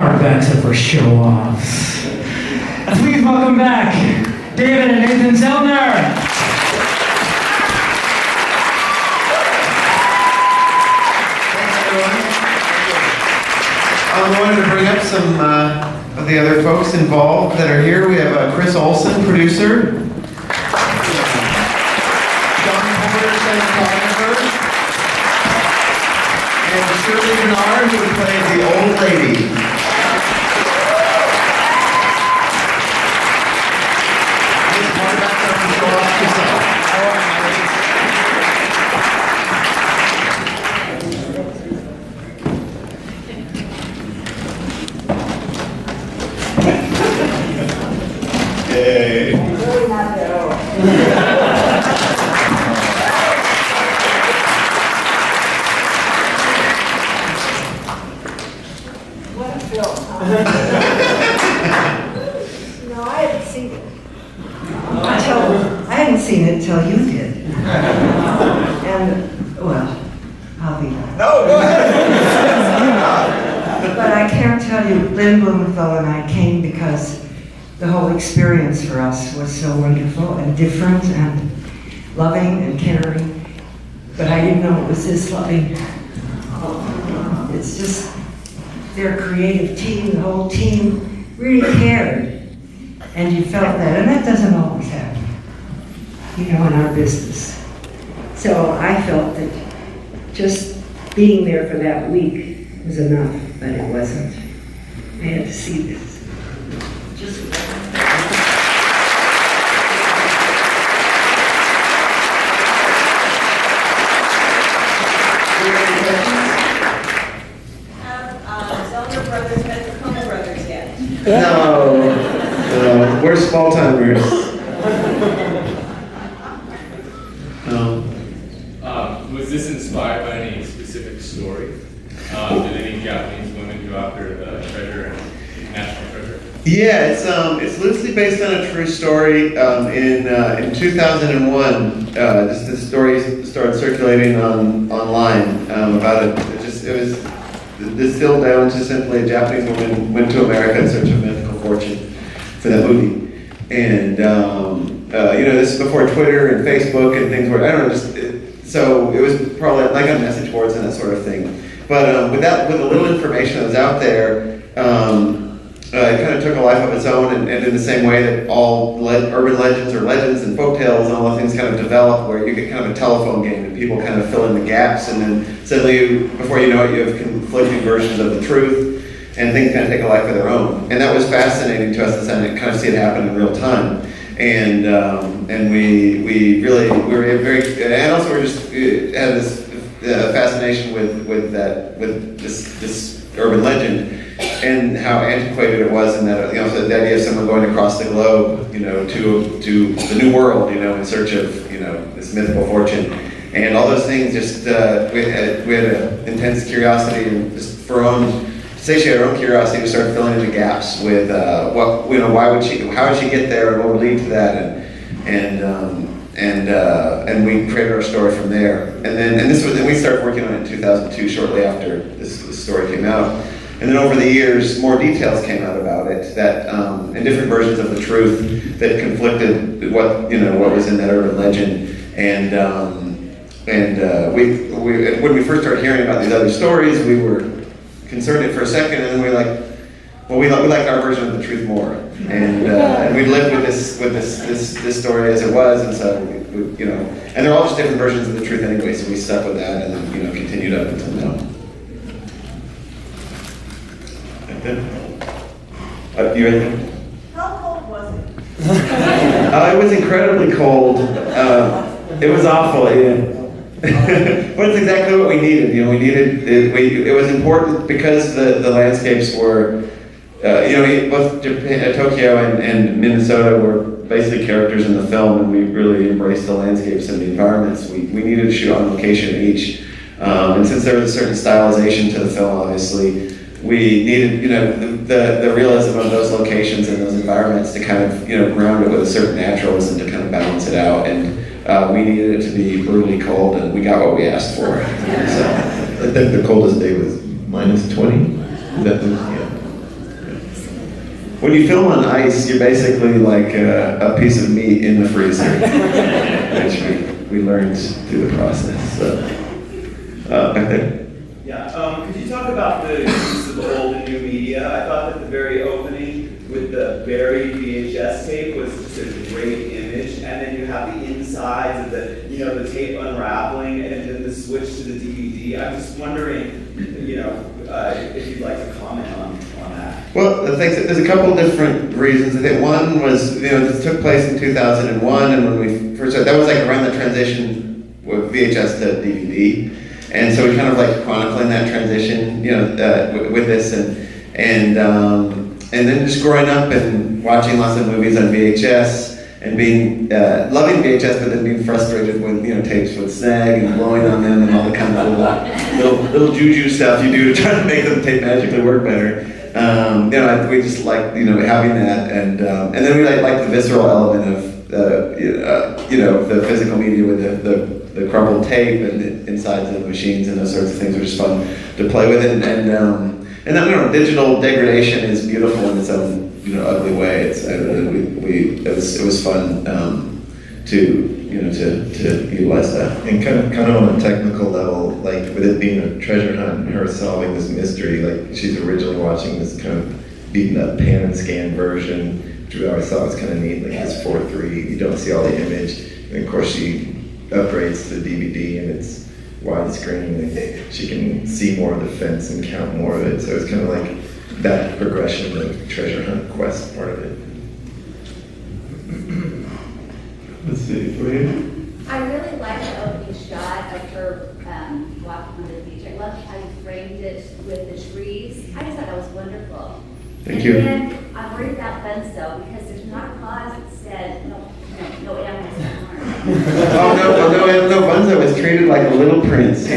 Except for show-offs. Please welcome back David and Nathan Zellner. I wanted to bring up some of the other folks involved that are here. We have Chris Ohlson, producer. John Porter, cinematographer. And Shirley Venard, who played the old lady. What a film, huh? No, I hadn't seen it. I hadn't seen it until you did. And, well, I'll be back. No, go ahead. But I can't tell you, Lynn Blumenthal and I came because the whole experience for us was so wonderful and different and loving and caring. But I didn't know it was this loving. It's just their creative team, the whole team really cared. And you felt that, and that doesn't always happen, you know, in our business. So I felt that just being there for that week was enough, but it wasn't. I had to see this. Just Zellner brothers met the Kumiko brothers yet? No, we're small timers. Was this inspired by any specific story? Did any Japanese women go after the treasure and national treasure? Yeah, it's loosely based on a true story. In 2001, just the story started circulating online about it. It was distilled down to simply a Japanese woman went to America in search of mythical fortune for that movie. And this is before Twitter and Facebook and things were, I don't know, so it was probably like on message boards and that sort of thing. But with the little information that was out there, it kind of took a life of its own, and in the same way that all urban legends or legends and folktales and all those things kind of develop, where you get kind of a telephone game and people kind of fill in the gaps, and then suddenly, before you know it, you have conflicting versions of the truth, and things kind of take a life of their own. And that was fascinating to us, and kind of see it happen in real time. And we were very, and also we just had this fascination with this urban legend, and how antiquated it was, and that, so the idea of someone going across the globe, to the new world, in search of, this mythical fortune, and all those things. Just we had an intense curiosity, and just to satiate our own curiosity, we started filling in the gaps with how would she get there, and what would lead to that, and we created our story from there. And we started working on it in 2002, shortly after this story came out. And then over the years, more details came out about it, that and different versions of the truth that conflicted what was in that urban legend. And when we first started hearing about these other stories, we were concerned it for a second, and then we were like, well, we like our version of the truth more. And we lived with this story as it was, and so and they're all just different versions of the truth anyway. So we stuck with that, and then continued up until now. You ready? How cold was it? It was incredibly cold. It was awful. But it's exactly what we needed. We needed it. It was important because the landscapes were, both Japan, Tokyo and Minnesota were basically characters in the film, and we really embraced the landscapes and the environments. We needed to shoot on location each, and since there was a certain stylization to the film, obviously, we needed, the realism of those locations and those environments to kind of, ground it with a certain naturalism to kind of balance it out. And we needed it to be brutally cold, and we got what we asked for. So I think the coldest day was -20. Is that the, yeah. when you film on ice, you're basically like a piece of meat in the freezer, which we learned through the process. So, back there. Yeah, could you talk about the use of old and new media? I thought that the very opening with the buried VHS tape was just a great image, and then you have the insides of the, the tape unraveling, and then the switch to the DVD. I'm just wondering, if you'd like to comment on that. Well, there's a couple different reasons. I think one was, this took place in 2001, and when we first started, that was like around the transition with VHS to DVD. And so we kind of like chronicling that transition, with this, and then just growing up and watching lots of movies on VHS and being loving VHS, but then being frustrated when tapes would snag and blowing on them and all the kind of little juju stuff you do to try to make the tape magically work better. We just like having that, and then we like the visceral element of the physical media with the crumpled tape and the insides of the machines and those sorts of things are just fun to play with. And then digital degradation is beautiful in its own ugly way. It was fun to utilize that. And kind of on a technical level, like with it being a treasure hunt and her solving this mystery, like she's originally watching this kind of beaten up pan and scan version, which we always thought was kind of neat, like it's 4:3, you don't see all the image, and of course she upgrades to the DVD and it's widescreen, and she can see more of the fence and count more of it, so it's kind of like that progression of treasure hunt quest part of it. Let's see, I really like the opening shot of her walking on the beach. I love how you framed it with the trees. I just thought that was wonderful. Thank you. And then I'm worried about Bunzo because there's not a clause that said no animals are harmed. no, Bunzo was treated like a little prince. He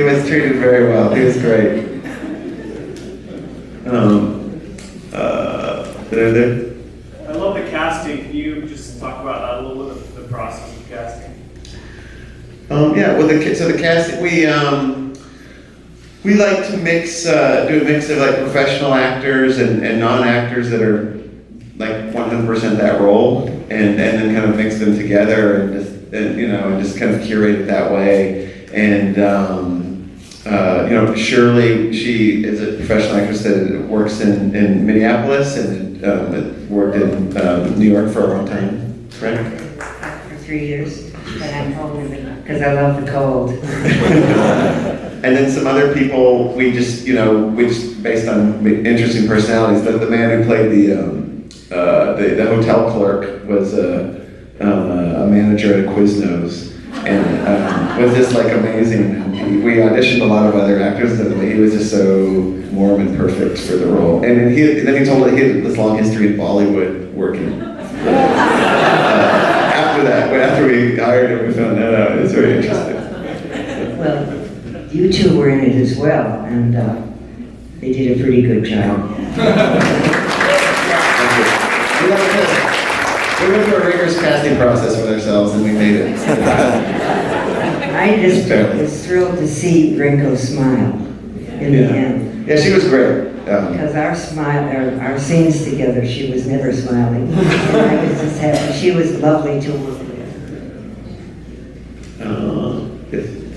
was treated very well. He was great. I love the casting. Can you just talk about that a little bit, the process of casting? The casting, we like to do a mix of like professional actors and non-actors that are like 100% that role, and then kind of mix them together and just kind of curate it that way. And Shirley, she is a professional actress that works in Minneapolis and worked in New York for a long time, right? For 3 years, but I'm home because I love the cold. And then some other people, we just based on interesting personalities. The man who played the hotel clerk was a manager at Quiznos, and was just like amazing. We auditioned a lot of other actors, and he was just so warm and perfect for the role. And then he told me he had this long history in Bollywood working. After we hired him, we found that out. It's very interesting. Well, you two were in it as well, and they did a pretty good job. We went through a rigorous casting process with ourselves, and we made it. I just was thrilled to see Rinko smile in the end. Yeah, she was great. Because our scenes together, she was never smiling. And I was just happy. She was lovely to work with.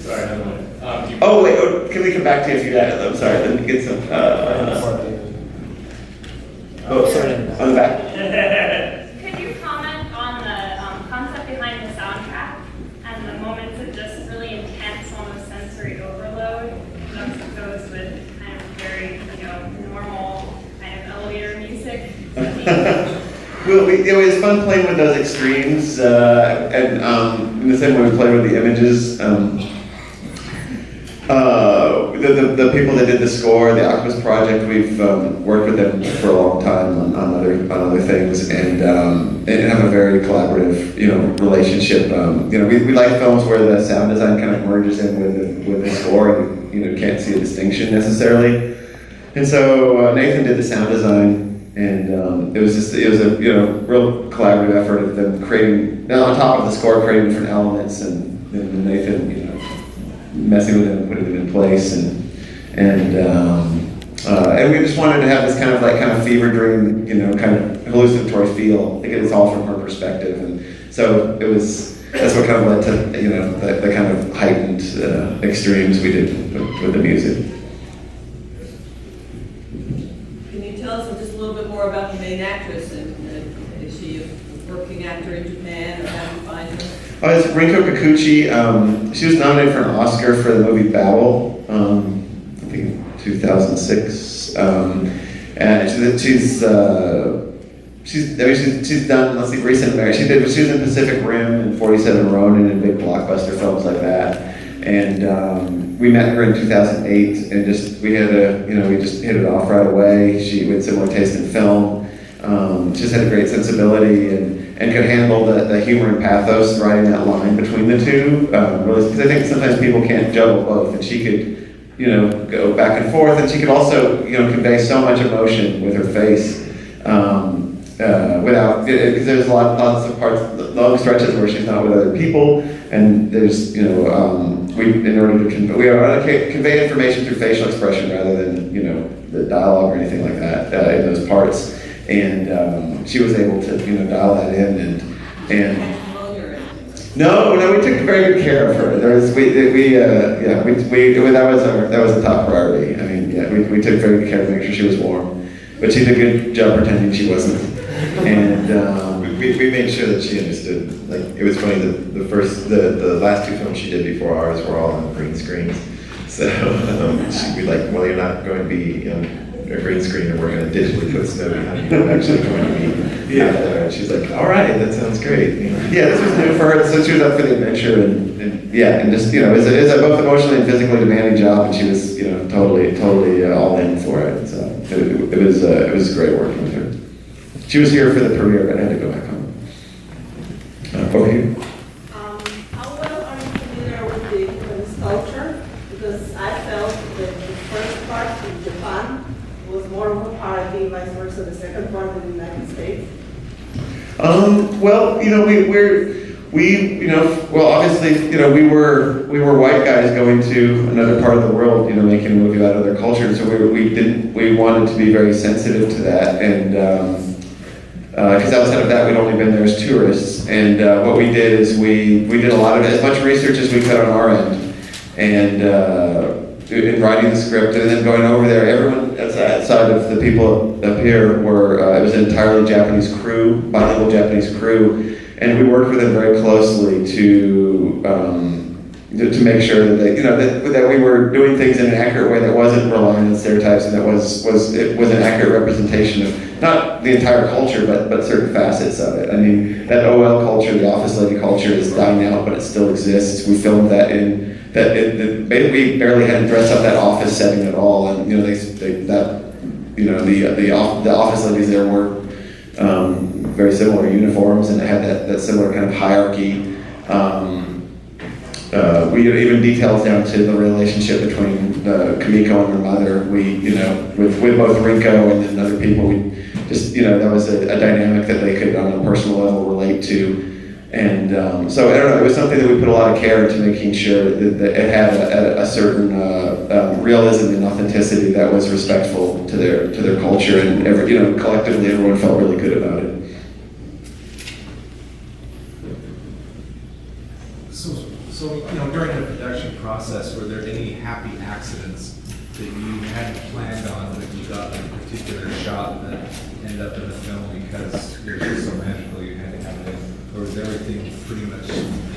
Sorry, another one. Oh wait, can we come back to you if you had it? I'm sorry, let me get some. Sorry, on the back. Could you comment on the concept behind the soundtrack and the moments of just really intense, almost sensory overload that goes with kind of very, normal kind of elevator music? Well, it was fun playing with those extremes, and in the same way we play with the images. The people that did the score, the Octopus Project, we've worked with them for a long time on other things, and have a very collaborative, relationship. We like films where the sound design kind of merges in with the score, and you can't see a distinction necessarily. And so Nathan did the sound design. And it was a real collaborative effort of them creating, on top of the score, creating different elements, and Nathan, messing with them, putting them in place, and And we just wanted to have this kind of fever dream, kind of hallucinatory feel. I think it was all from her perspective, and so that's what kind of led to, the kind of heightened extremes we did with the music. Can you tell us just a little bit more about the main actress? And is she a working actor in Japan, or how do you find her? Oh, it's Rinko Kikuchi. She was nominated for an Oscar for the movie Babel, I think 2006. And she's done, let's see, recent marriage. She was in Pacific Rim and 47 Ronin and big blockbuster films like that. And we met her in 2008, and we just hit it off right away. She had similar taste in film. Just had a great sensibility and could handle the humor and pathos, riding that line between the two. Really, because I think sometimes people can't juggle both, and she could, go back and forth, and she could also, convey so much emotion with her face. Without, because there's lots of parts, long stretches where she's not with other people, and there's, we are to convey information through facial expression rather than, the dialogue or anything like that in those parts, and she was able to, dial that in and. No, we took very good care of her. That was a top priority. I mean, we took very good care to make sure she was warm, but she did a good job pretending she wasn't. And we made sure that she understood. Like, it was funny, the last two films she did before ours were all on green screens. So she'd be like, well, you're not going to be a green screen, and we're going to digitally put snow behind you. You're actually going to be out there. And she's like, all right, that sounds great. Yeah, this was new for her, so she was up for the adventure, and just, it was a both emotionally and physically demanding job, and she was, totally all in for it. So it was great working with her. She was here for the premiere, but I had to go back home. Over here. How well are you familiar with the Japanese culture? Because I felt that the first part in Japan was more of a party, vice versa, the second part in the United States. Well, obviously, we were white guys going to another part of the world, making a movie about other cultures, so we wanted to be very sensitive to that, and because outside of that, we'd only been there as tourists, and what we did is we did as much research as we could on our end, and in writing the script, and then going over there, everyone outside of the people up here it was an entirely Japanese crew, bilingual Japanese crew, and we worked with them very closely to make sure that that we were doing things in an accurate way that wasn't relying on stereotypes, and that was an accurate representation of not the entire culture, but certain facets of it. I mean, that OL culture, the office lady culture, is dying out, but it still exists. We filmed that we barely had to dress up that office setting at all, and the office ladies there wore very similar uniforms, and it had that similar kind of hierarchy. We even details down to the relationship between Kumiko and her mother. With both Rinko and then other people, we just, that was a dynamic that they could on a personal level relate to. And so, I don't know, it was something that we put a lot of care into making sure that it had a certain realism and authenticity that was respectful to their culture, and collectively everyone felt really good about it. So during the production process, were there any happy accidents that you hadn't planned on that you got in a particular shot that ended up in the film because it was just so magical you had to have it in? Or was everything pretty much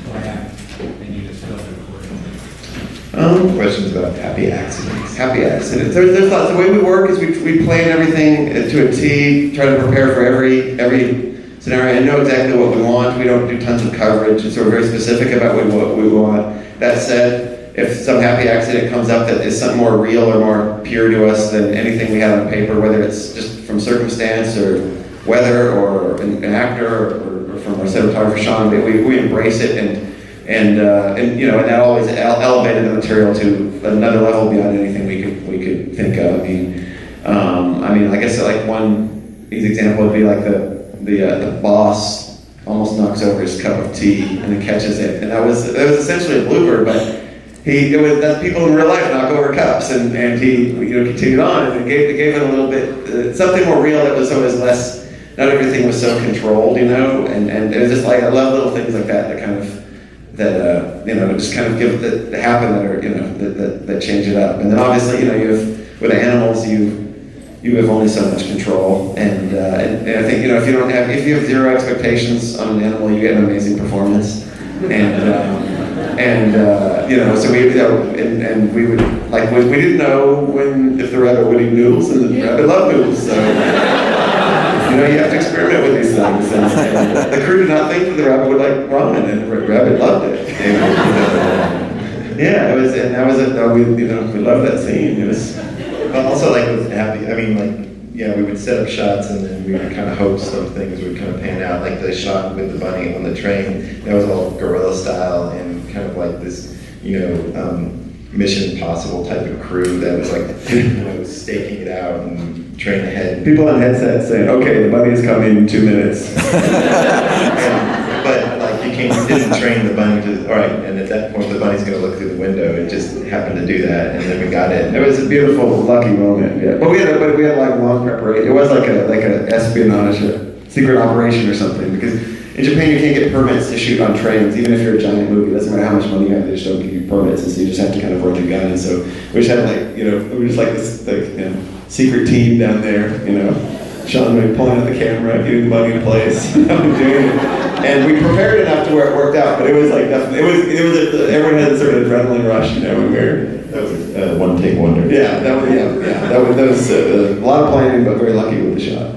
planned and you just filmed it accordingly? Questions about happy accidents. Happy accidents. There's lots. The way we work is we plan everything to a T, try to prepare for every scenario, and know exactly what we want. We don't do tons of coverage, and so we're very specific about what we want. That said, if some happy accident comes up that is something more real or more pure to us than anything we have on paper, whether it's just from circumstance or weather or an actor or from our cinematographer Sean, we embrace it, and that always elevated the material to another level beyond anything we could think of. I mean, I guess like one easy example would be like the boss almost knocks over his cup of tea and then catches it, and that was essentially a blooper, but that's people in real life knock over cups, and he continued on, and it gave it a little bit something more real that was less. Not everything was so controlled, and it was just like I love little things like that kind of just kind of give that happen that are that change it up, and then obviously you have with animals you have only so much control, and I think if you have zero expectations on an animal, you get an amazing performance, so we would like we didn't know if the rabbit would eat noodles, and the rabbit loved noodles, so you have to experiment with these things, and the crew did not think that the rabbit would like ramen, and the rabbit loved it. Yeah, it was, and that was we loved that scene. It was. But also, like, with happy, we would set up shots and then we would kind of hope some things would kind of pan out. Like the shot with the bunny on the train, that was all guerrilla style and kind of like this, Mission Impossible type of crew that was like, staking it out and train ahead. People on headsets saying, "Okay, the bunny is coming in 2 minutes." But like you didn't train the bunny to, all right, and at that point the bunny's going to look through the window. It just happened to do that, and then we got it. It was a beautiful, lucky moment. Yeah, but we had like long preparation. It was like a espionage, a secret operation or something. Because in Japan you can't get permits to shoot on trains, even if you're a giant movie. It doesn't matter how much money you have; they just don't give you permits, and so you just have to kind of run the gun. And so we just had we were just like this secret team down there, Sean would pulling out the camera, getting the bunny in place, doing it. And we prepared enough to where it worked out, but it was like everyone had a sort of adrenaline rush, when we were. That was a one-take wonder. Yeah, that was a lot of planning, but very lucky with the shot.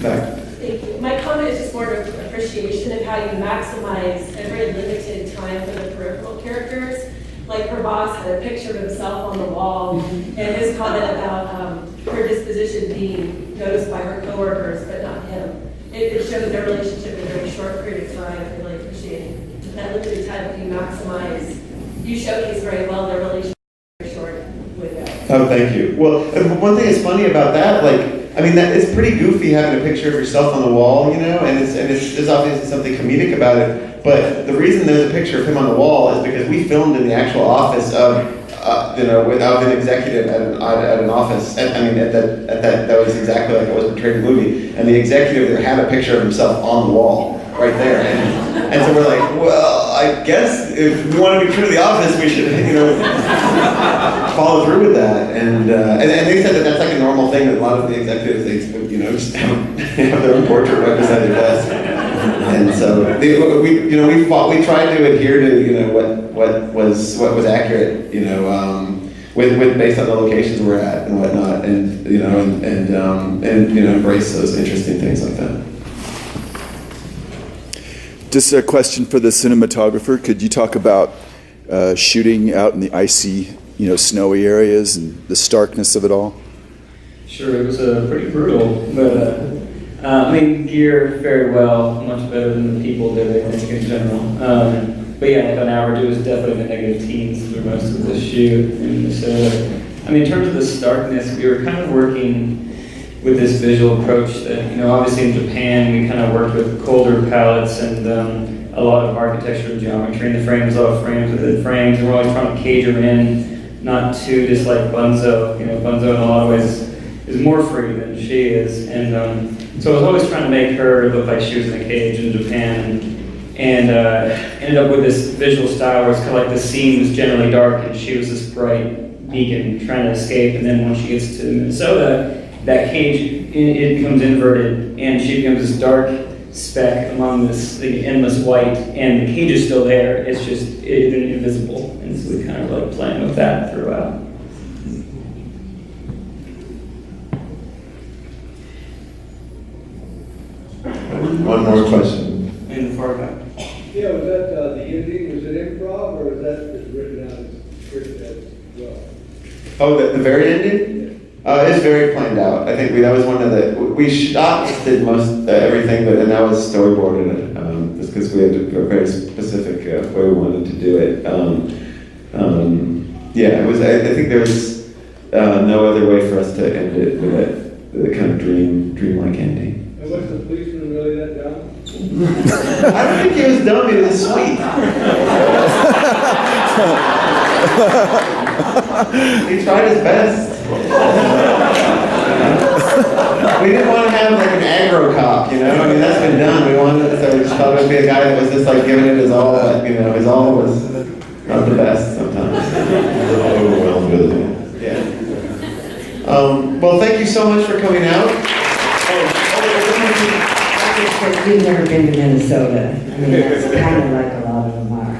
Back. Thank you. My comment is just more of appreciation of how you maximize every limited time for the peripheral characters. Like her boss had a picture of himself on the wall, and his comment about her disposition being noticed by her coworkers, but not him. It shows their relationship in a very short period of time. I really appreciate that limited time that you maximize. You showcase very well their relationship in a very short window. Oh, thank you. Well, one thing that's funny about that, that it's pretty goofy having a picture of yourself on the wall, and there's obviously something comedic about it. But the reason there's a picture of him on the wall is because we filmed in the actual office of, without an executive at an office. That was exactly like it was portrayed in the movie. And the executive there had a picture of himself on the wall right there. And so we're like, well, I guess if we want to be true to the office, we should, follow through with that. And they said that that's like a normal thing that a lot of the executives, just have their own portrait right beside their desk. And so we tried to adhere to what was accurate, with based on the locations we're at and whatnot, and embrace those interesting things like that. Just a question for the cinematographer. Could you talk about shooting out in the icy, snowy areas and the starkness of it all? Sure, it was pretty brutal, but gear fared well, much better than the people did, I think, in general. But yeah, on average, it was definitely the negative teens through most of the shoot. And so, in terms of the starkness, we were kind of working with this visual approach that, obviously in Japan, we kind of worked with colder palettes and a lot of architecture and geometry in the frames, a lot of frames within frames, and we're always trying to cage them in, not too just like Bunzo. Bunzo in a lot of ways is more free than she is, and so I was always trying to make her look like she was in a cage in Japan, and ended up with this visual style where it's kind of like the scene was generally dark and she was this bright beacon trying to escape, and then when she gets to Minnesota, that cage, it becomes inverted, and she becomes this dark speck among this endless white, and the cage is still there, it's just invisible, and so we kind of like playing with that throughout. One more question. In the far back. Yeah, was that the ending, was it improv, or was that just written out as scripted as well? Oh, the very ending? It's very planned out. I think that was one of we did most everything, and that was storyboarded, just because we had a very specific way we wanted to do it. It was. I think there was no other way for us to end it with a kind of dreamlike ending. And was the policeman really that dumb? I don't think he was dumb. He was sweet. He tried his best. We didn't want to have like an aggro cop, you know? I mean, that's been done. We wanted, so we just thought it would be a guy that was just like giving it his all, but you know, his all was not the best sometimes. Overwhelmed with it. Yeah. Well, thank you so much for coming out. You've never been to Minnesota. I mean, that's kind of like a lot of them are.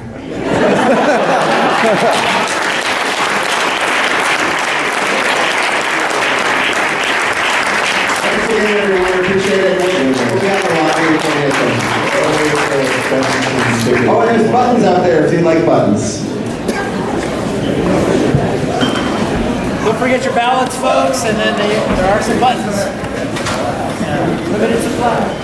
Thanks again, everyone. Appreciate it. We'll be out in the lobby for any questions. Oh, and there's buttons out there if you'd like buttons. Don't forget your ballots, folks, and then there are some buttons. Limited supply.